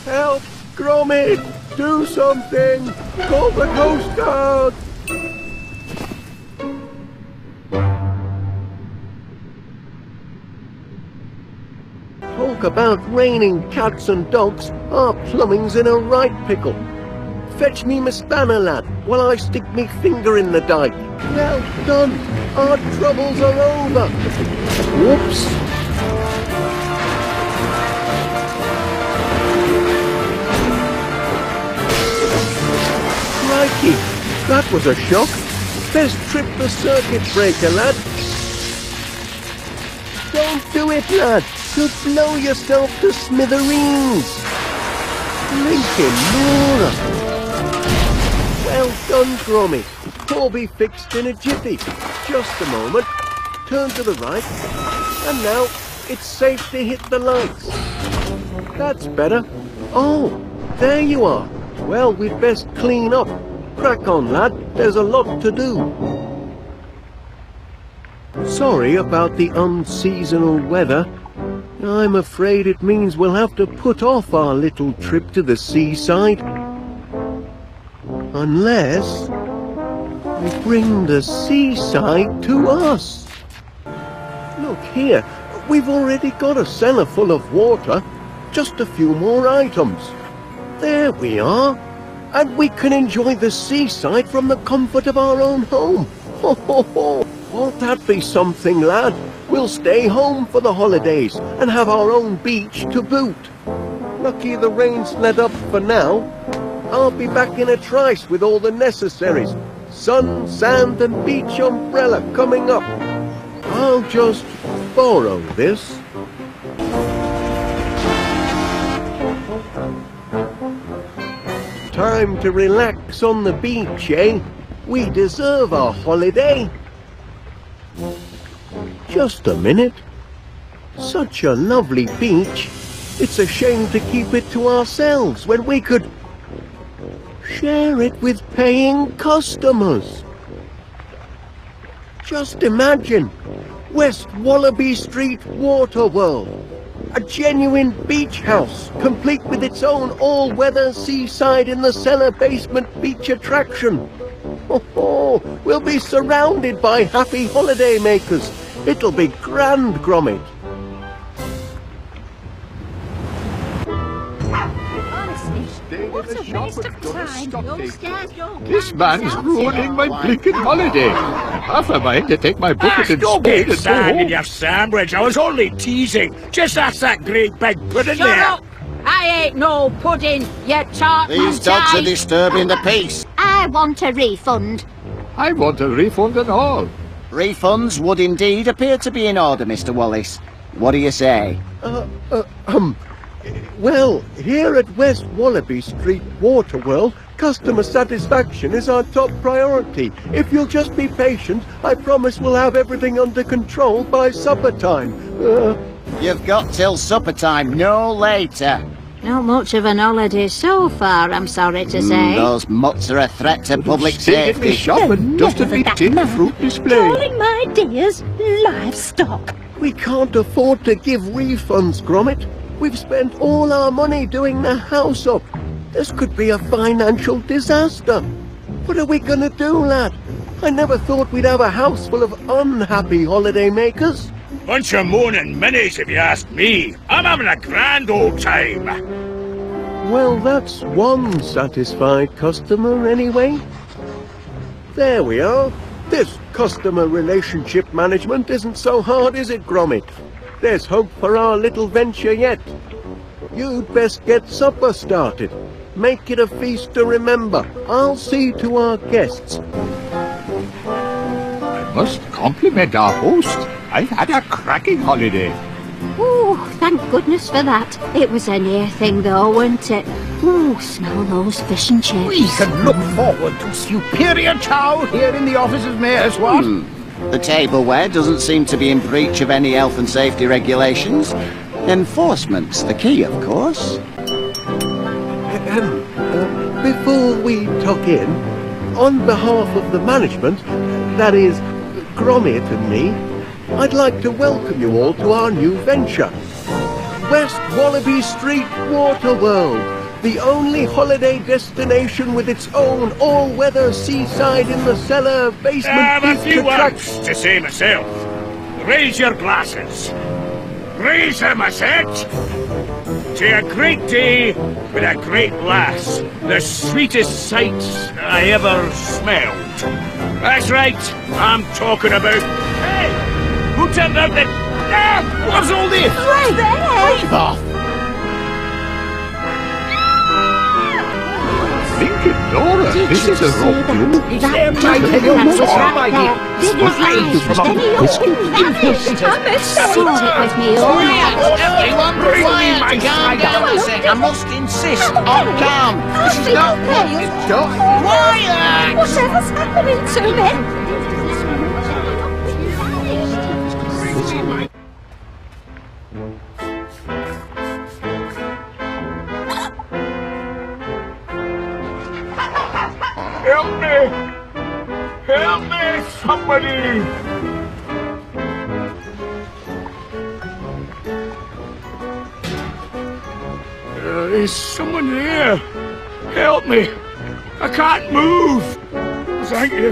Help! Gromit! Do something! Call the Coast Guard! Talk about raining cats and dogs, our plumbing's in a right pickle. Fetch me my spanner, lad, while I stick me finger in the dike. Well done! Our troubles are over! Whoops! Crikey! That was a shock! Best trip the circuit breaker, lad! Don't do it, lad! You'll blow yourself to smithereens! Blinking Nora! Well done, Gromit! All be fixed in a jiffy. Just a moment. Turn to the right. And now it's safe to hit the lights. That's better. Oh, there you are. Well, we'd best clean up. Crack on, lad. There's a lot to do. Sorry about the unseasonal weather. I'm afraid it means we'll have to put off our little trip to the seaside. Unless we bring the seaside to us. Look here, we've already got a cellar full of water. Just a few more items. There we are. And we can enjoy the seaside from the comfort of our own home. Ho, ho, ho. Won't that be something, lad? We'll stay home for the holidays and have our own beach to boot. Lucky the rain's let up for now. I'll be back in a trice with all the necessaries. Sun, sand and beach umbrella coming up. I'll just borrow this. Time to relax on the beach, eh? We deserve our holiday. Just a minute. Such a lovely beach. It's a shame to keep it to ourselves when we could share it with paying customers. Just imagine. Wast Wallaby Street Water World. A genuine beach house, complete with its own all-weather seaside in the cellar basement beach attraction. Oh, we'll be surrounded by happy holiday makers. It'll be grand, Gromit. What a waste of time. Youngsters, don't This man's ruining my blinking holiday. I'm half a mind to take my bucket and Don't spade get and go sand in home. your sandwich. I was only teasing. Just ask that great big pudding Shut there. up! I ain't no pudding, you tart These dogs are disturbing the peace. I want a refund. I want a refund and all. Refunds would indeed appear to be in order, Mr. Wallace. What do you say? Well, here at Wast Wallaby Street Water World, customer satisfaction is our top priority. If you'll just be patient, I promise we'll have everything under control by supper time. You've got till supper time, no later. Not much of an holiday so far, I'm sorry to say. Those mutts are a threat to public Stayed in the safety. shop and dusted me tin fruit display. Calling my dears livestock. We can't afford to give refunds, Gromit. We've spent all our money doing the house up. This could be a financial disaster. What are we gonna do, lad? I never thought we'd have a house full of unhappy holiday makers. Bunch of moaning minis, if you ask me. I'm having a grand old time. Well, that's one satisfied customer anyway. There we are. This customer relationship management isn't so hard, is it, Gromit? There's hope for our little venture yet. You'd best get supper started. Make it a feast to remember. I'll see to our guests. I must compliment our host. I've had a cracking holiday. Oh, thank goodness for that. It was a near thing though, wasn't it? Ooh, smell those fish and chips. We can look forward to superior chow here in the office of Mayor's Ward. The tableware doesn't seem to be in breach of any health and safety regulations. Enforcement's the key, of course. Before we tuck in, on behalf of the management, that is, Gromit and me, I'd like to welcome you all to our new venture. Wast Wallaby Street Water World, the only holiday destination with its own all-weather seaside in the cellar basement. I have a few words to say myself. Raise your glasses. Raise them, I said. To a great day with a great lass. The sweetest sights I ever smelled. That's right, I'm talking about... Hey! Who turned out the... Ah! What's all this? Right there! Leave off! Thinking, Nora, this is a rock you. It's them, I tell you, That's so right my there. dear. Did you Spies find from a any biscuit? vanished? Sort it with me, all Quiet! Everyone Bring me quiet! my Calm down a sec. I must insist on calm. This is not... Don't... Quiet! Whatever's happening to me? Help me! Help me, somebody! Is someone there? Help me! I can't move! Thank you,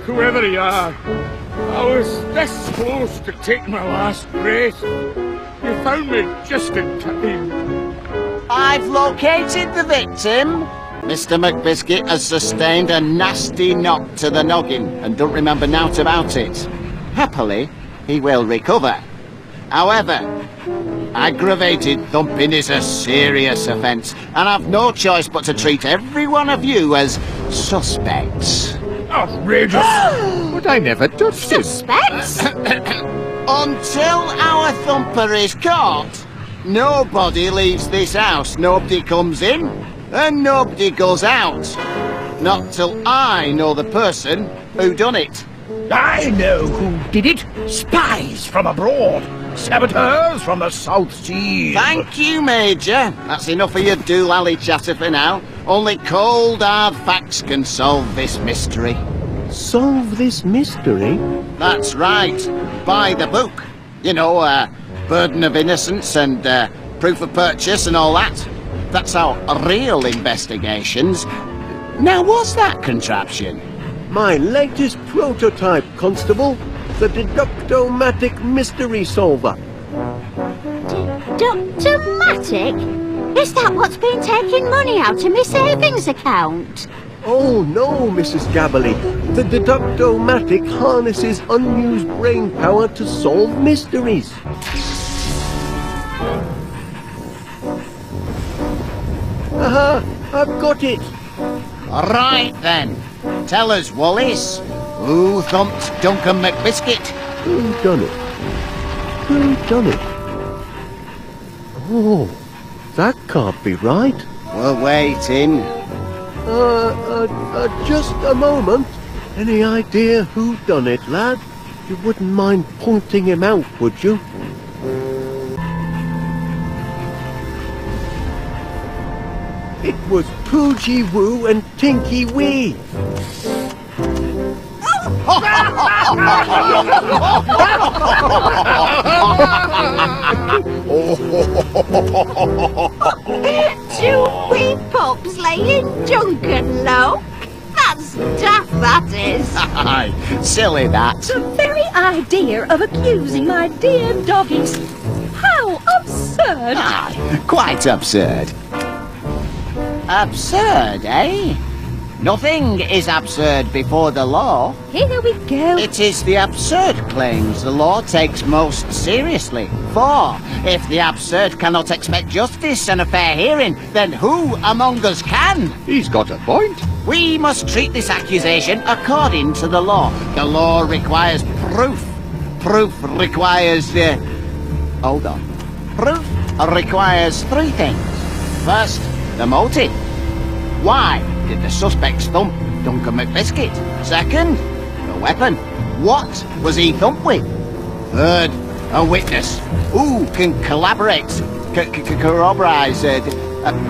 whoever you are. I was this close to taking my last breath. You found me just in time. I've located the victim. Mr. McBiscuit has sustained a nasty knock to the noggin and don't remember naught about it. Happily, he will recover. However, aggravated thumping is a serious offence, and I've no choice but to treat every one of you as suspects. Outrageous! But I never touched it. Suspects? Until our thumper is caught, nobody leaves this house, nobody comes in, and nobody goes out. Not till I know the person who done it. I know who did it. Spies from abroad. Saboteurs from the South Seas. Thank you, Major. That's enough of your doolally chatter for now. Only cold, hard facts can solve this mystery. Solve this mystery? That's right. By the book. You know, burden of innocence and proof of purchase and all that. That's how real investigations... Now, what's that contraption? My latest prototype, Constable. The Deductomatic Mystery Solver. Deductomatic? Is that what's been taking money out of my savings account? Oh no, Mrs. Gabberly. The Deductomatic harnesses unused brain power to solve mysteries. Aha! I've got it! Right then. Tell us, Wallace. Who thumped Duncan McBiscuit? Who done it? Who done it? Oh, that can't be right. We're waiting. Just a moment. Any idea who done it, lad? You wouldn't mind pointing him out, would you? It was Poogie Woo and Tinky Wee. Two wee pups laying Duncan low? That's daft, that is. Aye, silly that. The very idea of accusing my dear doggies. How absurd! Aye, quite absurd. Absurd, eh? Nothing is absurd before the law. Here we go. It is the absurd claims the law takes most seriously. For if the absurd cannot expect justice and a fair hearing, then who among us can? He's got a point. We must treat this accusation according to the law. The law requires proof. Proof requires hold on. Proof requires three things. First, the motive. Why did the suspects thump Duncan McBiscuit? Second, the weapon. What was he thumped with? Third, a witness. Who can collaborate, corroborate,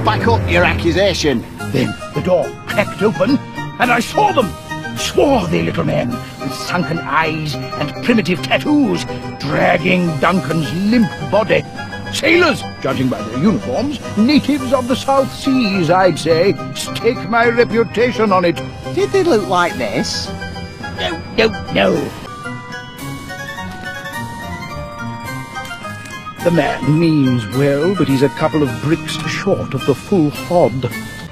back up your accusation? Then the door cracked open, and I saw them. Swarthy little men with sunken eyes and primitive tattoos, dragging Duncan's limp body. Sailors, judging by their uniforms. Natives of the South Seas, I'd say. Stake my reputation on it. Did they look like this? No. The man means well, but he's a couple of bricks short of the full hod.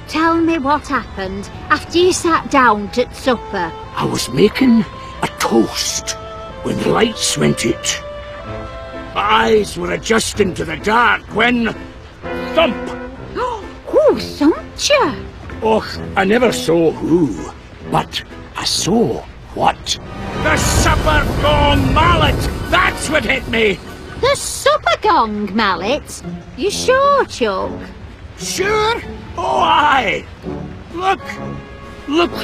Tell me what happened after you sat down to supper. I was making a toast when the lights went out. My eyes were adjusting to the dark when... thump! Who thumped you? Och, I never saw who, but I saw what. The supper gong mallet! That's what hit me! The supper gong mallet? You sure, Chuck? Sure? Oh, aye! Look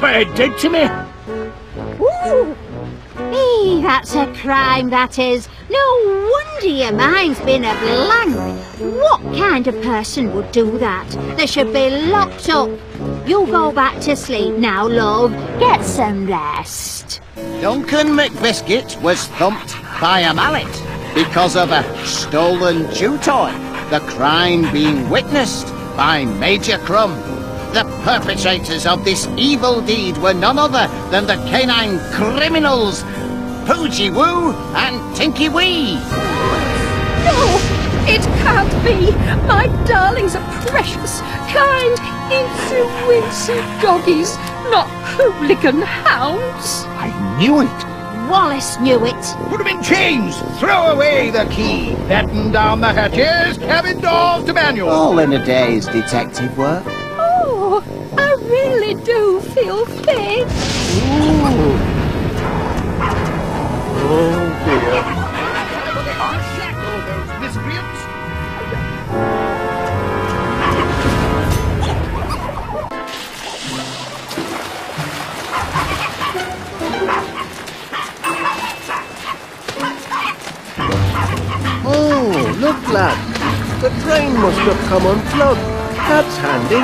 what it did to me! Ooh! That's a crime, that is. No wonder your mind's been a blank. What kind of person would do that? They should be locked up. You go back to sleep now, love. Get some rest. Duncan McBiscuit was thumped by a mallet because of a stolen chew toy. The crime being witnessed by Major Crumb. The perpetrators of this evil deed were none other than the canine criminals Poogie Woo and Tinky Wee. No, it can't be. My darlings are precious, kind, incy-wincy doggies, not hooligan hounds. I knew it. Wallace knew it. Put him in chains. Throw away the key. Batten down the hatches. Cabin doors to manual. All in a day's detective work. Oh, I really do feel fit. Ooh. Oh dear. Those miscreants. Oh, look, lad. The train must have come unplugged. That's handy.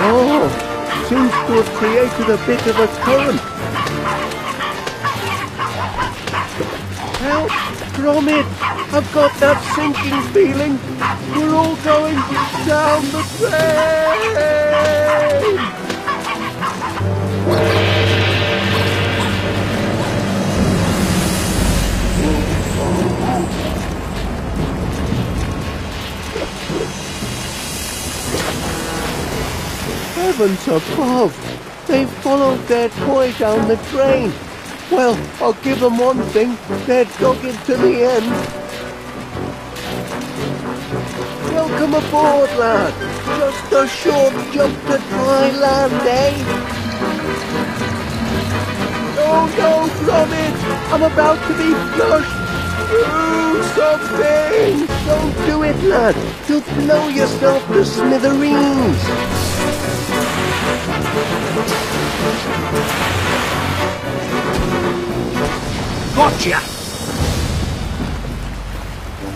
Oh, seems to have created a bit of a current. Help! Gromit! I've got that sinking feeling. We're all going down the drain! Heavens above! They've followed their toy down the drain. Well, I'll give them one thing. They're dogged to the end. Welcome aboard, lad. Just a short jump to dry land, eh? Oh no, Gromit! I'm about to be flushed. Do something! Don't do it, lad. You'll blow yourself to smithereens. Gotcha!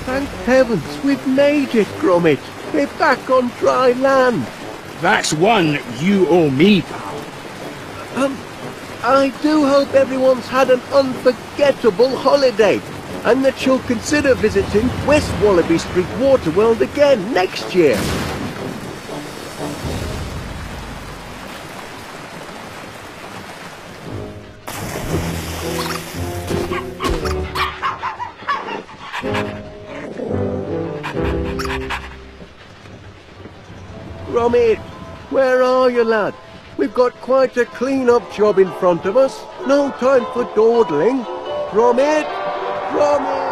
Thank heavens, we've made it, Gromit. We're back on dry land. That's one you owe me, pal. I do hope everyone's had an unforgettable holiday, and that you'll consider visiting Wast Wallaby Street Waterworld again next year. Gromit, where are you, lad? We've got quite a clean-up job in front of us. No time for dawdling. Gromit! Gromit!